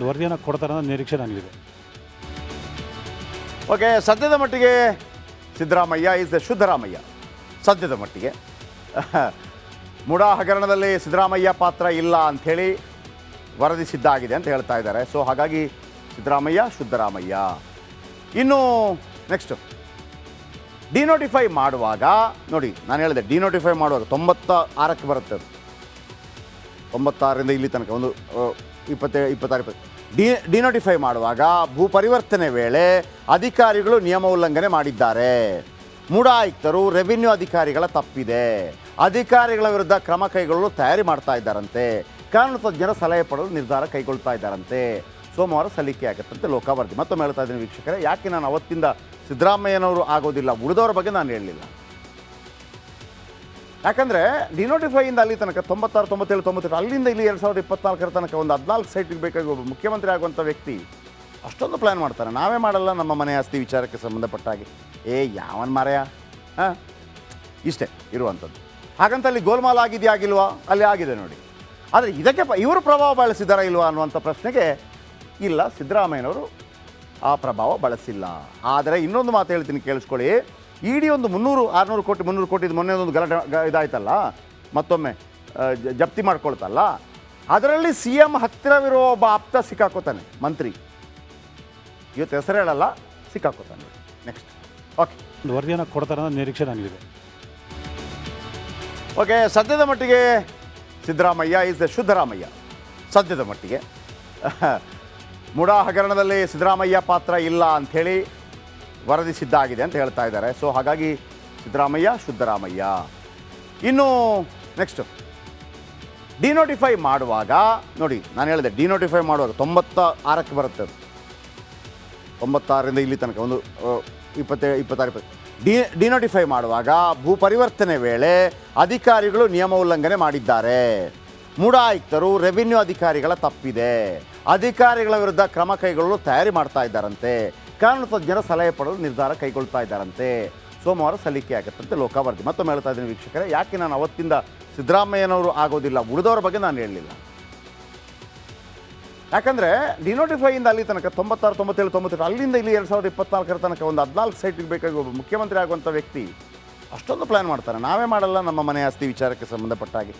ಒಂದು ವರದಿಯನ್ನು ಕೊಡ್ತಾರೆ ಅನ್ನೋ ನಿರೀಕ್ಷೆ ನನಗಿದೆ. ಓಕೆ, ಸದ್ಯದ ಮಟ್ಟಿಗೆ ಸಿದ್ದರಾಮಯ್ಯ ಈಸ್ ಶುದ್ಧರಾಮಯ್ಯ. ಸದ್ಯದ ಮಟ್ಟಿಗೆ ಮುಡಾ ಹಗರಣದಲ್ಲಿ ಸಿದ್ದರಾಮಯ್ಯ ಪಾತ್ರ ಇಲ್ಲ ಅಂಥೇಳಿ ವರದಿ ಸಿದ್ಧ ಆಗಿದೆ ಅಂತ ಹೇಳ್ತಾ ಇದ್ದಾರೆ. ಸೊ ಹಾಗಾಗಿ ಸಿದ್ದರಾಮಯ್ಯ ಶುದ್ಧರಾಮಯ್ಯ. ಇನ್ನು ನೆಕ್ಸ್ಟು ಡಿನೋಟಿಫೈ ಮಾಡುವಾಗ ನೋಡಿ, ನಾನು ಹೇಳಿದೆ ಡಿನೋಟಿಫೈ ಮಾಡುವಾಗ 96ಕ್ಕೆ ಬರುತ್ತೆ ಅದು. 96ರಿಂದ ಇಲ್ಲಿ ತನಕ ಒಂದು 26 ಡಿನೋಟಿಫೈ ಮಾಡುವಾಗ ಭೂ ಪರಿವರ್ತನೆ ವೇಳೆ ಅಧಿಕಾರಿಗಳು ನಿಯಮ ಉಲ್ಲಂಘನೆ ಮಾಡಿದ್ದಾರೆ. ಮುಡಾ ಆಯುಕ್ತರು ರೆವಿನ್ಯೂ ಅಧಿಕಾರಿಗಳ ತಪ್ಪಿದೆ, ಅಧಿಕಾರಿಗಳ ವಿರುದ್ಧ ಕ್ರಮ ಕೈಗೊಳ್ಳಲು ತಯಾರಿ ಮಾಡ್ತಾ ಇದ್ದಾರಂತೆ, ಕಾನೂನು ತಜ್ಞರ ಸಲಹೆ ಪಡೆದು ನಿರ್ಧಾರ ಕೈಗೊಳ್ತಾ ಇದ್ದಾರಂತೆ. ಸೋಮವಾರ ಸಲ್ಲಿಕೆ ಆಗುತ್ತಂತೆ ಲೋಕಾವರ್ತಿ. ಮತ್ತೊಮ್ಮೆ ಹೇಳ್ತಾ ಇದ್ದೀನಿ ವೀಕ್ಷಕರೇ, ಯಾಕೆ ನಾನು ಅವತ್ತಿಂದ ಸಿದ್ದರಾಮಯ್ಯನವರು ಆಗೋದಿಲ್ಲ, ಉಳಿದವರ ಬಗ್ಗೆ ನಾನು ಹೇಳಲಿಲ್ಲ. ಯಾಕಂದರೆ ಡಿನೋಟಿಫೈಯಿಂದ ಅಲ್ಲಿ ತನಕ 96, 97, 98 ಅಲ್ಲಿಂದ ಇಲ್ಲಿ 2024 ತನಕ ಒಂದು 14 ಸೈಟಿಗೆ ಬೇಕಾಗಿ ಒಬ್ಬ ಮುಖ್ಯಮಂತ್ರಿ ಆಗುವಂಥ ವ್ಯಕ್ತಿ ಅಷ್ಟೊಂದು ಪ್ಲ್ಯಾನ್ ಮಾಡ್ತಾರೆ. ನಾವೇ ಮಾಡಲ್ಲ ನಮ್ಮ ಮನೆ ಆಸ್ತಿ ವಿಚಾರಕ್ಕೆ ಸಂಬಂಧಪಟ್ಟಾಗಿ. ಯಾವನ್ ಮಾರಾಯ, ಹಾಂ, ಇಷ್ಟೇ ಇರುವಂಥದ್ದು. ಹಾಗಂತ ಅಲ್ಲಿ ಗೋಲ್ಮಾಲ್ ಆಗಿದೆಯಾ ಆಗಿಲ್ವಾ? ಅಲ್ಲಿ ಆಗಿದೆ ನೋಡಿ. ಆದರೆ ಇದಕ್ಕೆ ಇವರು ಪ್ರಭಾವ ಬಳಸಿದ್ದಾರಾ ಇಲ್ವಾ ಅನ್ನುವಂಥ ಪ್ರಶ್ನೆಗೆ ಇಲ್ಲ, ಸಿದ್ದರಾಮಯ್ಯನವರು ಆ ಪ್ರಭಾವ ಬಳಸಿಲ್ಲ. ಆದರೆ ಇನ್ನೊಂದು ಮಾತು ಹೇಳ್ತೀನಿ, ಕೇಳಿಸ್ಕೊಳ್ಳಿ. ಇಡಿ ಒಂದು 300-600 ಕೋಟಿ 300 ಕೋಟಿ ಮೊನ್ನೆ ಒಂದು ಗಲಾಟೆ ಇದಾಯ್ತಲ್ಲ, ಮತ್ತೊಮ್ಮೆ ಜಪ್ತಿ ಮಾಡ್ಕೊಳ್ತಲ್ಲ, ಅದರಲ್ಲಿ CM ಹತ್ತಿರವಿರೋ ಒಬ್ಬ ಆಪ್ತ ಸಿಕ್ಕಾಕೋತಾನೆ, ಮಂತ್ರಿ. ಇವತ್ತು ಹೆಸರು ಹೇಳಲ್ಲ, ಸಿಕ್ಕಾಕೋತಾನೆ. ನೆಕ್ಸ್ಟ್ ಓಕೆ, ಒಂದು ವರದಿಯನ್ನು ಕೊಡ್ತಾರೆ ಅನ್ನೋ ನಿರೀಕ್ಷೆ ನನಗಿದೆ. ಓಕೆ, ಸದ್ಯದ ಮಟ್ಟಿಗೆ ಸಿದ್ದರಾಮಯ್ಯ ಈಸ್ ಶುದ್ಧರಾಮಯ್ಯ. ಸದ್ಯದ ಮಟ್ಟಿಗೆ ಮುಡಾ ಹಗರಣದಲ್ಲಿ ಸಿದ್ದರಾಮಯ್ಯ ಪಾತ್ರ ಇಲ್ಲ ಅಂಥೇಳಿ ವರದಿ ಸಿದ್ಧ ಆಗಿದೆ ಅಂತ ಹೇಳ್ತಾ ಇದ್ದಾರೆ. ಸೊ ಹಾಗಾಗಿ ಸಿದ್ದರಾಮಯ್ಯ ಶುದ್ಧರಾಮಯ್ಯ. ಇನ್ನು ನೆಕ್ಸ್ಟು ಡಿನೋಟಿಫೈ ಮಾಡುವಾಗ ನೋಡಿ, ನಾನು ಹೇಳಿದೆ ಡಿನೋಟಿಫೈ ಮಾಡುವಾಗ 96ಕ್ಕೆ ಬರುತ್ತೆ ಅದು. 96ರಿಂದ ಇಲ್ಲಿ ತನಕ ಒಂದು 26 ಡಿನೋಟಿಫೈ ಮಾಡುವಾಗ ಭೂ ಪರಿವರ್ತನೆ ವೇಳೆ ಅಧಿಕಾರಿಗಳು ನಿಯಮ ಉಲ್ಲಂಘನೆ ಮಾಡಿದ್ದಾರೆ. ಮುಡಾ ಆಯುಕ್ತರು ರೆವಿನ್ಯೂ ಅಧಿಕಾರಿಗಳ ತಪ್ಪಿದೆ, ಅಧಿಕಾರಿಗಳ ವಿರುದ್ಧ ಕ್ರಮ ಕೈಗೊಳ್ಳಲು ತಯಾರಿ ಮಾಡ್ತಾ ಇದ್ದಾರಂತೆ, ಕಾನೂನು ತಜ್ಞರ ಸಲಹೆ ಪಡೆದು ನಿರ್ಧಾರ ಕೈಗೊಳ್ತಾ ಇದ್ದಾರಂತೆ. ಸೋಮವಾರ ಸಲ್ಲಿಕೆ ಆಗುತ್ತಂತೆ ಲೋಕಾವರ್ತಿ. ಮತ್ತೊಮ್ಮೆ ಹೇಳ್ತಾ ಇದ್ದೀನಿ ವೀಕ್ಷಕರೇ, ಯಾಕೆ ನಾನು ಅವತ್ತಿಂದ ಸಿದ್ದರಾಮಯ್ಯನವರು ಆಗೋದಿಲ್ಲ, ಉಳಿದವರ ಬಗ್ಗೆ ನಾನು ಹೇಳಲಿಲ್ಲ. ಯಾಕಂದರೆ ಡಿನೋಟಿಫೈಯಿಂದ ಅಲ್ಲಿ ತನಕ 96, 97, 98 ಅಲ್ಲಿಂದ ಇಲ್ಲಿ 2024 ತನಕ ಒಂದು 14 ಸೈಟಿಗೆ ಬೇಕಾಗಿ ಒಬ್ಬ ಮುಖ್ಯಮಂತ್ರಿ ಆಗುವಂಥ ವ್ಯಕ್ತಿ ಅಷ್ಟೊಂದು ಪ್ಲ್ಯಾನ್ ಮಾಡ್ತಾರೆ. ನಾವೇ ಮಾಡಲ್ಲ ನಮ್ಮ ಮನೆ ಆಸ್ತಿ ವಿಚಾರಕ್ಕೆ ಸಂಬಂಧಪಟ್ಟಾಗಿ.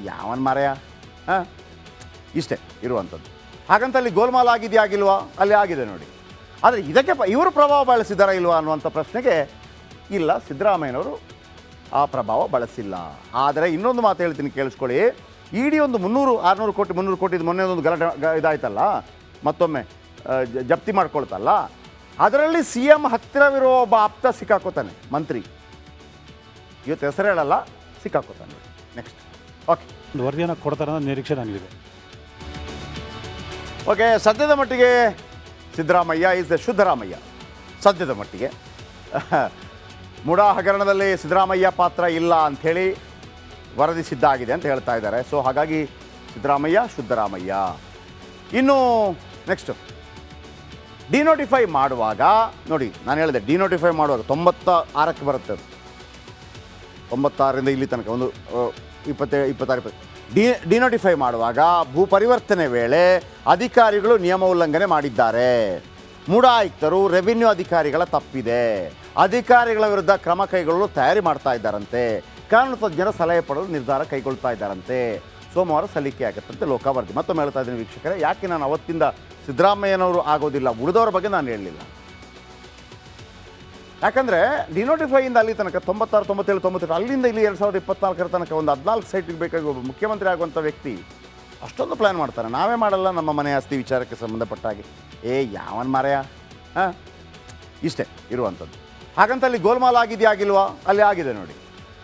ಯಾವನ್ ಮಾರಾಯ, ಹಾಂ, ಇಷ್ಟೇ ಇರುವಂಥದ್ದು. ಹಾಗಂತ ಅಲ್ಲಿ ಗೋಲ್ಮಾಲ್ ಆಗಿದೆಯಾ ಆಗಿಲ್ವಾ? ಅಲ್ಲಿ ಆಗಿದೆ ನೋಡಿ. ಆದರೆ ಇದಕ್ಕೆ ಇವರು ಪ್ರಭಾವ ಬಳಸಿದ್ದಾರಾ ಇಲ್ವಾ ಅನ್ನುವಂಥ ಪ್ರಶ್ನೆಗೆ ಇಲ್ಲ, ಸಿದ್ದರಾಮಯ್ಯನವರು ಆ ಪ್ರಭಾವ ಬಳಸಿಲ್ಲ. ಆದರೆ ಇನ್ನೊಂದು ಮಾತು ಹೇಳ್ತೀನಿ, ಕೇಳಿಸ್ಕೊಳ್ಳಿ. ಇಡಿ ಒಂದು 300-600 ಕೋಟಿ 300 ಕೋಟಿ ಮೊನ್ನೆ ಒಂದು ಗಲಾಟೆ ಇದಾಯ್ತಲ್ಲ, ಮತ್ತೊಮ್ಮೆ ಜಪ್ತಿ ಮಾಡ್ಕೊಳ್ತಲ್ಲ, ಅದರಲ್ಲಿ CM ಹತ್ತಿರವಿರೋ ಒಬ್ಬ ಆಪ್ತ ಸಿಕ್ಕಾಕೋತಾನೆ, ಮಂತ್ರಿ. ಇವತ್ತು ಹೆಸರು ಹೇಳಲ್ಲ, ಸಿಕ್ಕಾಕೋತಾನೆ. ನೆಕ್ಸ್ಟ್ ಓಕೆ, ಒಂದು ವರದಿಯನ್ನು ಕೊಡ್ತಾರೆ ಅನ್ನೋ ನಿರೀಕ್ಷೆ ನನಗಿದೆ. ಓಕೆ, ಸದ್ಯದ ಮಟ್ಟಿಗೆ ಸಿದ್ದರಾಮಯ್ಯ ಈಸ್ ಶುದ್ಧರಾಮಯ್ಯ. ಸದ್ಯದ ಮಟ್ಟಿಗೆ ಮುಡಾ ಹಗರಣದಲ್ಲಿ ಸಿದ್ದರಾಮಯ್ಯ ಪಾತ್ರ ಇಲ್ಲ ಅಂಥೇಳಿ ವರದಿ ಸಿದ್ಧ ಆಗಿದೆ ಅಂತ ಹೇಳ್ತಾ ಇದ್ದಾರೆ. ಸೊ ಹಾಗಾಗಿ ಸಿದ್ದರಾಮಯ್ಯ ಶುದ್ಧರಾಮಯ್ಯ. ಇನ್ನು ನೆಕ್ಸ್ಟು ಡಿನೋಟಿಫೈ ಮಾಡುವಾಗ ನೋಡಿ, ನಾನು ಹೇಳಿದೆ ಡಿನೋಟಿಫೈ ಮಾಡುವಾಗ 96ಕ್ಕೆ ಬರುತ್ತೆ ಅದು. 96ರಿಂದ ಇಲ್ಲಿ ತನಕ ಒಂದು 26 ಡಿನೋಟಿಫೈ ಮಾಡುವಾಗ ಭೂ ಪರಿವರ್ತನೆ ವೇಳೆ ಅಧಿಕಾರಿಗಳು ನಿಯಮ ಉಲ್ಲಂಘನೆ ಮಾಡಿದ್ದಾರೆ. ಮುಡಾ ಆಯುಕ್ತರು ರೆವಿನ್ಯೂ ಅಧಿಕಾರಿಗಳ ತಪ್ಪಿದೆ, ಅಧಿಕಾರಿಗಳ ವಿರುದ್ಧ ಕ್ರಮ ಕೈಗೊಳ್ಳಲು ತಯಾರಿ ಮಾಡ್ತಾ ಇದ್ದಾರಂತೆ, ಕಾನೂನು ತಜ್ಞರ ಸಲಹೆ ಪಡೆದು ನಿರ್ಧಾರ ಕೈಗೊಳ್ತಾ ಇದ್ದಾರಂತೆ. ಸೋಮವಾರ ಸಲ್ಲಿಕೆ ಆಗುತ್ತಂತೆ ಲೋಕಾವರ್ತಿ. ಮತ್ತೊಮ್ಮೆ ಹೇಳ್ತಾ ಇದ್ದೀನಿ ವೀಕ್ಷಕರೇ, ಯಾಕೆ ನಾನು ಅವತ್ತಿಂದ ಸಿದ್ದರಾಮಯ್ಯನವರು ಆಗೋದಿಲ್ಲ, ಉಳಿದವರ ಬಗ್ಗೆ ನಾನು ಹೇಳಲಿಲ್ಲ. ಯಾಕಂದರೆ ಡಿನೋಟಿಫೈಯಿಂದ ಅಲ್ಲಿ ತನಕ 96, 97, 98 ಅಲ್ಲಿಂದ ಇಲ್ಲಿ 2024 ತನಕ ಒಂದು 14 ಸೈಟಿಗೆ ಬೇಕಾಗಿ ಒಬ್ಬ ಮುಖ್ಯಮಂತ್ರಿ ಆಗುವಂಥ ವ್ಯಕ್ತಿ ಅಷ್ಟೊಂದು ಪ್ಲ್ಯಾನ್ ಮಾಡ್ತಾರೆ. ನಾವೇ ಮಾಡಲ್ಲ ನಮ್ಮ ಮನೆ ಆಸ್ತಿ ವಿಚಾರಕ್ಕೆ ಸಂಬಂಧಪಟ್ಟಾಗಿ. ಯಾವನ್ ಮಾರಾಯ, ಹಾಂ, ಇಷ್ಟೇ ಇರುವಂಥದ್ದು. ಹಾಗಂತ ಅಲ್ಲಿ ಗೋಲ್ಮಾಲ್ ಆಗಿದೆಯಾ ಆಗಿಲ್ವಾ? ಅಲ್ಲಿ ಆಗಿದೆ ನೋಡಿ.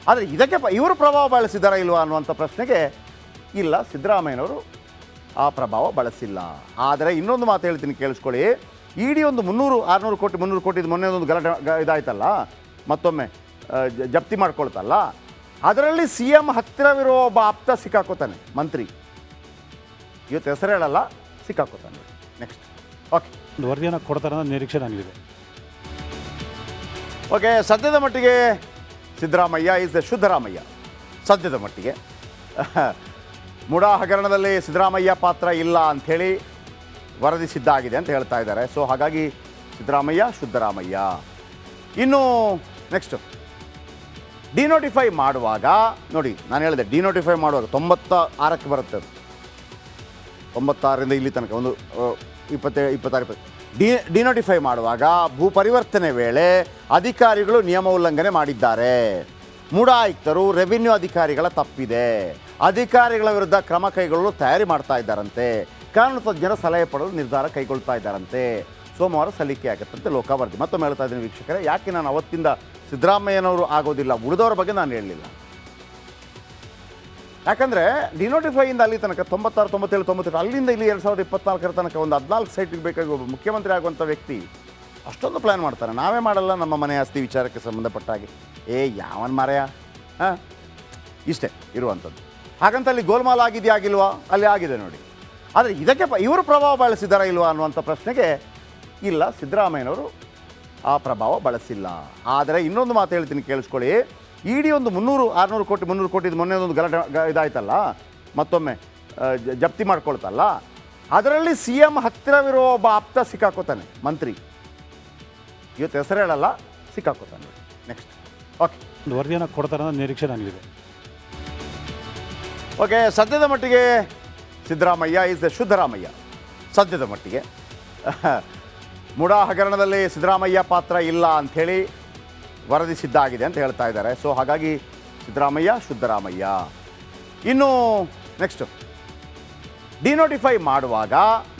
ಆದರೆ ಇದಕ್ಕೆ ಇವರು ಪ್ರಭಾವ ಬಳಸಿದ್ದಾರಾ ಇಲ್ವಾ ಅನ್ನುವಂಥ ಪ್ರಶ್ನೆಗೆ ಇಲ್ಲ, ಸಿದ್ದರಾಮಯ್ಯನವರು ಆ ಪ್ರಭಾವ ಬಳಸಿಲ್ಲ. ಆದರೆ ಇನ್ನೊಂದು ಮಾತು ಹೇಳ್ತೀನಿ, ಕೇಳಿಸ್ಕೊಳ್ಳಿ. ಇಡಿ ಒಂದು 300-600 ಕೋಟಿ 300 ಕೋಟಿ ಮೊನ್ನೆ ಒಂದು ಗಲಾಟೆ ಇದಾಯ್ತಲ್ಲ, ಮತ್ತೊಮ್ಮೆ ಜಪ್ತಿ ಮಾಡ್ಕೊಳ್ತಲ್ಲ, ಅದರಲ್ಲಿ CM ಹತ್ತಿರವಿರೋ ಒಬ್ಬ ಆಪ್ತ ಸಿಕ್ಕಾಕೋತಾನೆ, ಮಂತ್ರಿ. ಇವತ್ತು ಹೆಸರು ಹೇಳಲ್ಲ, ಸಿಕ್ಕಾಕೋತಾನೆ. ನೆಕ್ಸ್ಟ್ ಓಕೆ, ಒಂದು ವರದಿಯನ್ನು ಕೊಡ್ತಾರೆ ಅನ್ನೋ ನಿರೀಕ್ಷೆ ನನಗಿದೆ. ಓಕೆ, ಸದ್ಯದ ಮಟ್ಟಿಗೆ ಸಿದ್ದರಾಮಯ್ಯ ಈಸ್ ಶುದ್ಧರಾಮಯ್ಯ. ಸದ್ಯದ ಮಟ್ಟಿಗೆ ಮುಡಾ ಹಗರಣದಲ್ಲಿ ಸಿದ್ದರಾಮಯ್ಯ ಪಾತ್ರ ಇಲ್ಲ ಅಂಥೇಳಿ ವರದಿ ಸಿದ್ಧ ಆಗಿದೆ ಅಂತ ಹೇಳ್ತಾ ಇದ್ದಾರೆ. ಸೊ ಹಾಗಾಗಿ ಸಿದ್ದರಾಮಯ್ಯ ಶುದ್ಧರಾಮಯ್ಯ. ಇನ್ನು ನೆಕ್ಸ್ಟು ಡಿನೋಟಿಫೈ ಮಾಡುವಾಗ ನೋಡಿ, ನಾನು ಹೇಳಿದೆ ಡಿನೋಟಿಫೈ ಮಾಡುವಾಗ 96ಕ್ಕೆ ಬರುತ್ತೆ ಅದು. 96ರಿಂದ ಇಲ್ಲಿ ತನಕ ಒಂದು 26 ಡಿನೋಟಿಫೈ ಮಾಡುವಾಗ ಭೂ ಪರಿವರ್ತನೆ ವೇಳೆ ಅಧಿಕಾರಿಗಳು ನಿಯಮ ಉಲ್ಲಂಘನೆ ಮಾಡಿದ್ದಾರೆ. ಮೂಡ ಆಯುಕ್ತರು ರೆವಿನ್ಯೂ ಅಧಿಕಾರಿಗಳ ತಪ್ಪಿದೆ, ಅಧಿಕಾರಿಗಳ ವಿರುದ್ಧ ಕ್ರಮ ಕೈಗೊಳ್ಳಲು ತಯಾರಿ ಮಾಡ್ತಾ ಇದ್ದಾರಂತೆ, ಕಾನೂನು ತಜ್ಞರ ಸಲಹೆ ಪಡೆದು ನಿರ್ಧಾರ ಕೈಗೊಳ್ತಾ ಇದ್ದಾರಂತೆ. ಸೋಮವಾರ ಸಲ್ಲಿಕೆ ಆಗುತ್ತಂತೆ ಲೋಕಾವರ್ತಿ. ಮತ್ತೊಮ್ಮೆ ಹೇಳ್ತಾ ಇದ್ದೀನಿ ವೀಕ್ಷಕರೇ, ಯಾಕೆ ನಾನು ಅವತ್ತಿಂದ ಸಿದ್ದರಾಮಯ್ಯನವರು ಆಗೋದಿಲ್ಲ, ಉಳಿದವರ ಬಗ್ಗೆ ನಾನು ಹೇಳಲಿಲ್ಲ. ಯಾಕಂದರೆ ಡಿನೋಟಿಫೈಯಿಂದ ಅಲ್ಲಿ ತನಕ 96, 97, 98 ಅಲ್ಲಿಂದ ಇಲ್ಲಿ 2024 ತನಕ ಒಂದು 14 ಸೈಟಿಗೆ ಬೇಕಾಗಿ ಒಬ್ಬ ಮುಖ್ಯಮಂತ್ರಿ ಆಗುವಂಥ ವ್ಯಕ್ತಿ ಅಷ್ಟೊಂದು ಪ್ಲ್ಯಾನ್ ಮಾಡ್ತಾರೆ. ನಾವೇ ಮಾಡಲ್ಲ ನಮ್ಮ ಮನೆ ಆಸ್ತಿ ವಿಚಾರಕ್ಕೆ ಸಂಬಂಧಪಟ್ಟಾಗಿ. ಯಾವನ್ ಮಾರಾಯ ಇಷ್ಟೇ ಇರುವಂಥದ್ದು. ಹಾಗಂತ ಅಲ್ಲಿ ಗೋಲ್ಮಾಲ್ ಆಗಿದೆಯಾ ಆಗಿಲ್ವಾ? ಅಲ್ಲಿ ಆಗಿದೆ ನೋಡಿ. ಆದರೆ ಇದಕ್ಕೆ ಇವರು ಪ್ರಭಾವ ಬಳಸಿದಾರಾ ಇಲ್ವಾ ಅನ್ನುವಂಥ ಪ್ರಶ್ನೆಗೆ ಇಲ್ಲ, ಸಿದ್ದರಾಮಯ್ಯನವರು ಆ ಪ್ರಭಾವ ಬಳಸಿಲ್ಲ. ಆದರೆ ಇನ್ನೊಂದು ಮಾತು ಹೇಳ್ತೀನಿ ಕೇಳಿಸ್ಕೊಳ್ಳಿ. ಇಡಿ ಒಂದು 300, 600 ಕೋಟಿ 300 ಕೋಟಿ ಮೊನ್ನೆ ಒಂದು ಗಲಾಟೆ ಇದಾಯ್ತಲ್ಲ, ಮತ್ತೊಮ್ಮೆ ಜಪ್ತಿ ಮಾಡ್ಕೊಳ್ತಲ್ಲ, ಅದರಲ್ಲಿ CM ಹತ್ತಿರವಿರೋ ಒಬ್ಬ ಆಪ್ತ ಸಿಕ್ಕಾಕೋತಾನೆ, ಮಂತ್ರಿ. ಇವತ್ತು ಹೆಸರು ಹೇಳಲ್ಲ, ಸಿಕ್ಕಾಕೋತಾನೆ. ನೆಕ್ಸ್ಟ್ ಓಕೆ, ಒಂದು ವರದಿಯನ್ನು ಕೊಡ್ತಾರೆ ಅನ್ನೋ ನಿರೀಕ್ಷೆ ನನಗಿದೆ. ಓಕೆ, ಸದ್ಯದ ಮಟ್ಟಿಗೆ ಸಿದ್ದರಾಮಯ್ಯ ಈಸ್ ಶುದ್ಧರಾಮಯ್ಯ. ಸದ್ಯದ ಮಟ್ಟಿಗೆ ಮುಡಾ ಹಗರಣದಲ್ಲಿ ಸಿದ್ದರಾಮಯ್ಯ ಪಾತ್ರ ಇಲ್ಲ ಅಂಥೇಳಿ ವರದಿ ಸಿದ್ಧ ಆಗಿದೆ ಅಂತ ಹೇಳ್ತಾ ಇದ್ದಾರೆ. ಸೊ ಹಾಗಾಗಿ ಸಿದ್ದರಾಮಯ್ಯ ಶುದ್ಧರಾಮಯ್ಯ. ಇನ್ನು ನೆಕ್ಸ್ಟು ಡಿನೋಟಿಫೈ ಮಾಡುವಾಗ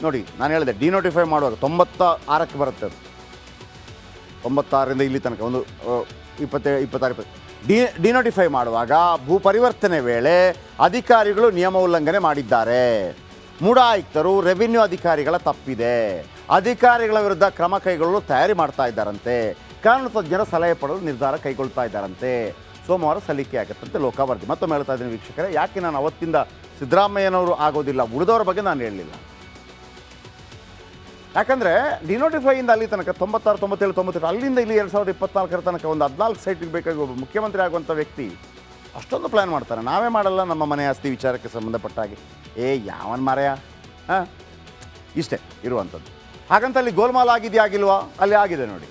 ನೋಡಿ, ನಾನು ಹೇಳಿದೆ ಡಿನೋಟಿಫೈ ಮಾಡುವಾಗ 96ಕ್ಕೆ ಬರುತ್ತೆ ಅದು. 96ರಿಂದ ಇಲ್ಲಿ ತನಕ ಒಂದು 26 ಡಿನೋಟಿಫೈ ಮಾಡುವಾಗ ಭೂ ಪರಿವರ್ತನೆ ವೇಳೆ ಅಧಿಕಾರಿಗಳು ನಿಯಮ ಉಲ್ಲಂಘನೆ ಮಾಡಿದ್ದಾರೆ. ಮೂಡ ಆಯುಕ್ತರು ರೆವಿನ್ಯೂ ಅಧಿಕಾರಿಗಳ ತಪ್ಪಿದೆ, ಅಧಿಕಾರಿಗಳ ವಿರುದ್ಧ ಕ್ರಮ ಕೈಗೊಳ್ಳಲು ತಯಾರಿ ಮಾಡ್ತಾ ಇದ್ದಾರಂತೆ, ಕಾನೂನು ತಜ್ಞರ ಸಲಹೆ ಪಡೆದು ನಿರ್ಧಾರ ಕೈಗೊಳ್ತಾ ಇದ್ದಾರಂತೆ. ಸೋಮವಾರ ಸಲ್ಲಿಕೆ ಆಗುತ್ತಂತೆ ಲೋಕಾವರ್ತಿ. ಮತ್ತೊಮ್ಮೆ ಹೇಳ್ತಾ ಇದ್ದೀನಿ ವೀಕ್ಷಕರೇ, ಯಾಕೆ ನಾನು ಅವತ್ತಿಂದ ಸಿದ್ದರಾಮಯ್ಯನವರು ಆಗೋದಿಲ್ಲ, ಉಳಿದವರ ಬಗ್ಗೆ ನಾನು ಹೇಳಲಿಲ್ಲ. ಯಾಕಂದರೆ ಡಿನೋಟಿಫೈಯಿಂದ ಅಲ್ಲಿ ತನಕ 96, 97, 98 ಅಲ್ಲಿಂದ ಇಲ್ಲಿ 2024 ತನಕ ಒಂದು 14 ಸೈಟಿಗೆ ಬೇಕಾಗಿ ಒಬ್ಬ ಮುಖ್ಯಮಂತ್ರಿ ಆಗುವಂಥ ವ್ಯಕ್ತಿ ಅಷ್ಟೊಂದು ಪ್ಲ್ಯಾನ್ ಮಾಡ್ತಾರೆ. ನಾವೇ ಮಾಡಲ್ಲ ನಮ್ಮ ಮನೆ ಆಸ್ತಿ ವಿಚಾರಕ್ಕೆ ಸಂಬಂಧಪಟ್ಟಾಗಿ. ಯಾವನ್ ಮಾರಾಯ ಇಷ್ಟೇ ಇರುವಂಥದ್ದು. ಹಾಗಂತ ಅಲ್ಲಿ ಗೋಲ್ಮಾಲ್ ಆಗಿದೆಯಾ ಆಗಿಲ್ವಾ? ಅಲ್ಲಿ ಆಗಿದೆ ನೋಡಿ.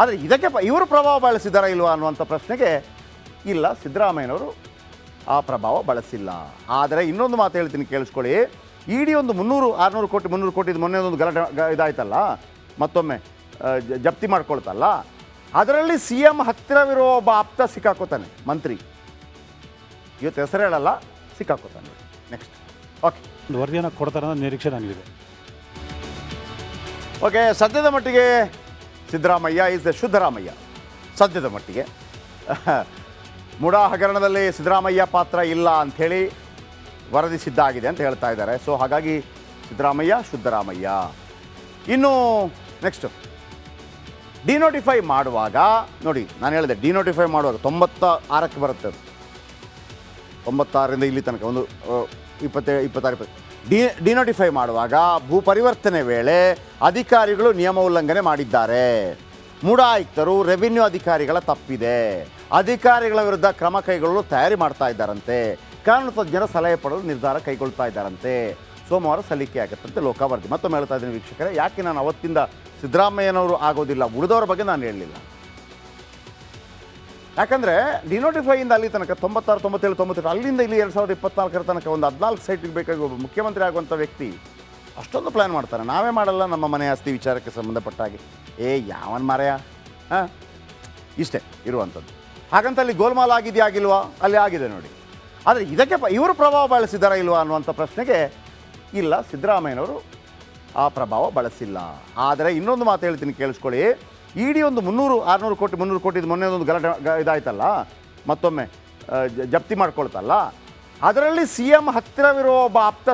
ಆದರೆ ಇದಕ್ಕೆ ಇವರು ಪ್ರಭಾವ ಬಳಸಿದಾರಾ ಇಲ್ವಾ ಅನ್ನುವಂಥ ಪ್ರಶ್ನೆಗೆ ಇಲ್ಲ, ಸಿದ್ದರಾಮಯ್ಯನವರು ಆ ಪ್ರಭಾವ ಬಳಸಿಲ್ಲ. ಆದರೆ ಇನ್ನೊಂದು ಮಾತು ಹೇಳ್ತೀನಿ ಕೇಳಿಸ್ಕೊಳ್ಳಿ. ಇಡಿ ಒಂದು 300, 600 ಕೋಟಿ 300 ಕೋಟಿ ಮೊನ್ನೆ ಒಂದು ಗಲಾಟೆ ಇದಾಯ್ತಲ್ಲ, ಮತ್ತೊಮ್ಮೆ ಜಪ್ತಿ ಮಾಡ್ಕೊಳ್ತಲ್ಲ, ಅದರಲ್ಲಿ CM ಹತ್ತಿರವಿರೋ ಒಬ್ಬ ಆಪ್ತ ಸಿಕ್ಕಾಕೋತಾನೆ, ಮಂತ್ರಿ. ಇವತ್ತು ಹೆಸರು ಹೇಳಲ್ಲ, ಸಿಕ್ಕಾಕೋತಾನೆ. ನೆಕ್ಸ್ಟ್ ಓಕೆ, ಒಂದು ವರದಿಯನ್ನು ಕೊಡ್ತಾರೆ ಅನ್ನೋ ನಿರೀಕ್ಷೆ ನನಗಿದೆ. ಓಕೆ, ಸದ್ಯದ ಮಟ್ಟಿಗೆ ಸಿದ್ದರಾಮಯ್ಯ ಈಸ್ ಶುದ್ಧರಾಮಯ್ಯ. ಸದ್ಯದ ಮಟ್ಟಿಗೆ ಮುಡಾ ಹಗರಣದಲ್ಲಿ ಸಿದ್ದರಾಮಯ್ಯ ಪಾತ್ರ ಇಲ್ಲ ಅಂಥೇಳಿ ವರದಿ ಸಿದ್ಧ ಆಗಿದೆ ಅಂತ ಹೇಳ್ತಾ ಇದ್ದಾರೆ. ಸೊ ಹಾಗಾಗಿ ಸಿದ್ದರಾಮಯ್ಯ ಶುದ್ಧರಾಮಯ್ಯ. ಇನ್ನು ನೆಕ್ಸ್ಟು ಡಿನೋಟಿಫೈ ಮಾಡುವಾಗ ನೋಡಿ, ನಾನು ಹೇಳಿದೆ ಡಿನೋಟಿಫೈ ಮಾಡುವಾಗ 96ಕ್ಕೆ ಬರುತ್ತೆ ಅದು. 96ರಿಂದ ಇಲ್ಲಿ ತನಕ ಒಂದು 26 ಡಿನೋಟಿಫೈ ಮಾಡುವಾಗ ಭೂ ಪರಿವರ್ತನೆ ವೇಳೆ ಅಧಿಕಾರಿಗಳು ನಿಯಮ ಉಲ್ಲಂಘನೆ ಮಾಡಿದ್ದಾರೆ. ಮೂಡ ಆಯುಕ್ತರು ರೆವಿನ್ಯೂ ಅಧಿಕಾರಿಗಳ ತಪ್ಪಿದೆ, ಅಧಿಕಾರಿಗಳ ವಿರುದ್ಧ ಕ್ರಮ ಕೈಗೊಳ್ಳಲು ತಯಾರಿ ಮಾಡ್ತಾ ಇದ್ದಾರಂತೆ, ಕಾನೂನು ತಜ್ಞರ ಸಲಹೆ ಪಡೆದು ನಿರ್ಧಾರ ಕೈಗೊಳ್ತಾ ಇದ್ದಾರಂತೆ. ಸೋಮವಾರ ಸಲ್ಲಿಕೆ ಆಗುತ್ತಂತೆ ಲೋಕಾವರ್ತಿ. ಮತ್ತೊಮ್ಮೆ ಹೇಳ್ತಾ ಇದ್ದೀನಿ ವೀಕ್ಷಕರೇ, ಯಾಕೆ ನಾನು ಅವತ್ತಿಂದ ಸಿದ್ದರಾಮಯ್ಯನವರು ಆಗೋದಿಲ್ಲ, ಉಳಿದವರ ಬಗ್ಗೆ ನಾನು ಹೇಳಲಿಲ್ಲ. ಯಾಕಂದರೆ ಡಿನೋಟಿಫೈಯಿಂದ ಅಲ್ಲಿ ತನಕ 96, 97, 98 ಅಲ್ಲಿಂದ ಇಲ್ಲಿ 2024 ತನಕ ಒಂದು 14 ಸೈಟಿಗೆ ಬೇಕಾಗಿ ಒಬ್ಬ ಮುಖ್ಯಮಂತ್ರಿ ಆಗುವಂಥ ವ್ಯಕ್ತಿ ಅಷ್ಟೊಂದು ಪ್ಲ್ಯಾನ್ ಮಾಡ್ತಾರೆ. ನಾವೇ ಮಾಡಲ್ಲ ನಮ್ಮ ಮನೆ ಆಸ್ತಿ ವಿಚಾರಕ್ಕೆ ಸಂಬಂಧಪಟ್ಟಾಗಿ. ಯಾವನ್ ಮಾರಾಯ ಇಷ್ಟೇ ಇರುವಂಥದ್ದು. ಹಾಗಂತ ಅಲ್ಲಿ ಗೋಲ್ಮಾಲ್ ಆಗಿದೆಯಾ ಆಗಿಲ್ವಾ? ಅಲ್ಲಿ ಆಗಿದೆ ನೋಡಿ. ಆದರೆ ಇದಕ್ಕೆ ಇವರು ಪ್ರಭಾವ ಬಳಸಿದಾರಾ ಇಲ್ವಾ ಅನ್ನುವಂಥ ಪ್ರಶ್ನೆಗೆ ಇಲ್ಲ, ಸಿದ್ದರಾಮಯ್ಯನವರು ಆ ಪ್ರಭಾವ ಬಳಸಿಲ್ಲ. ಆದರೆ ಇನ್ನೊಂದು ಮಾತು ಹೇಳ್ತೀನಿ ಕೇಳಿಸ್ಕೊಳ್ಳಿ. ಇಡಿ ಒಂದು 300, 600 ಕೋಟಿ 300 ಕೋಟಿ ಮೊನ್ನೆ ಒಂದು ಗಲಾಟೆ ಇದಾಯ್ತಲ್ಲ, ಮತ್ತೊಮ್ಮೆ ಜಪ್ತಿ ಮಾಡ್ಕೊಳ್ತಲ್ಲ, ಅದರಲ್ಲಿ CM ಹತ್ತಿರವಿರೋ ಒಬ್ಬ ಆಪ್ತ